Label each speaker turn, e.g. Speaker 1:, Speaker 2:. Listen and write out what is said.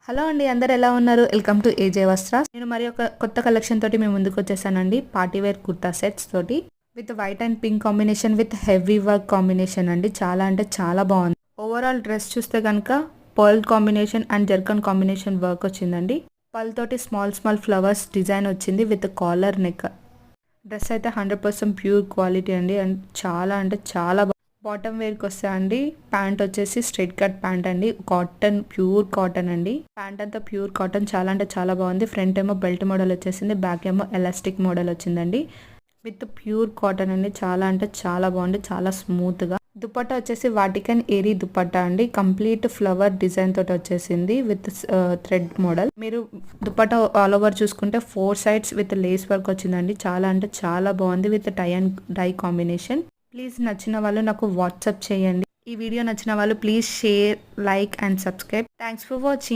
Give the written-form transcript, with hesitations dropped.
Speaker 1: Hello అండి, అందరు ఎలా ఉన్నారు? Welcome to AJ Vastras. నేను మరి ఒక కొత్త కలెక్షన్ తోటి మేము ముందుకు వచ్చేసానండి. పార్టీ వేర్ కుర్తా సెట్స్ తోటి with white and pink combination with heavy work combination అండి. చాలా అంటే చాలా బాగుంది. ఓవరాల్ డ్రెస్ చూస్తే కనుక pearl combination and zircon combination work వచ్చిందండి. పర్ల్ తోటి స్మాల్ స్మాల్ ఫ్లవర్స్ డిజైన్ వచ్చింది విత్ కాలర్ నెక్. డ్రెస్ అయితే 100% ప్యూర్ క్వాలిటీ అండి. అండ్ చాలా అంటే చాలా బాటమ్ వేర్కి వస్తే అండి, ప్యాంట్ వచ్చేసి స్ట్రైట్ కట్ ప్యాంట్ అండి. కాటన్, ప్యూర్ కాటన్ అండి. ప్యాంట్ అంతా ప్యూర్ కాటన్, చాలా అంటే చాలా బాగుంది. ఫ్రంట్ ఏమో బెల్ట్ మోడల్ వచ్చేసింది, బ్యాక్ ఏమో ఎలాస్టిక్ మోడల్ వచ్చిందండి. విత్ ప్యూర్ కాటన్ అండి. చాలా అంటే చాలా బాగుంది, చాలా స్మూత్ గా. దుపట్టా వచ్చేసి వాటికన్ ఏరీ దుపట్టా అండి. కంప్లీట్ ఫ్లవర్ డిజైన్ తోటి వచ్చేసింది విత్ థ్రెడ్ మోడల్. మీరు దుపట్టా ఆల్ ఓవర్ చూసుకుంటే 4 సైడ్స్ విత్ లేస్ వర్క్ వచ్చిందండి. చాలా అంటే చాలా బాగుంది with tie and dye combination. Please నచ్చిన వాళ్ళు నాకు వాట్సాప్ చేయండి. ఈ వీడియో నచ్చిన వాళ్ళు please share, like and subscribe. Thanks for watching.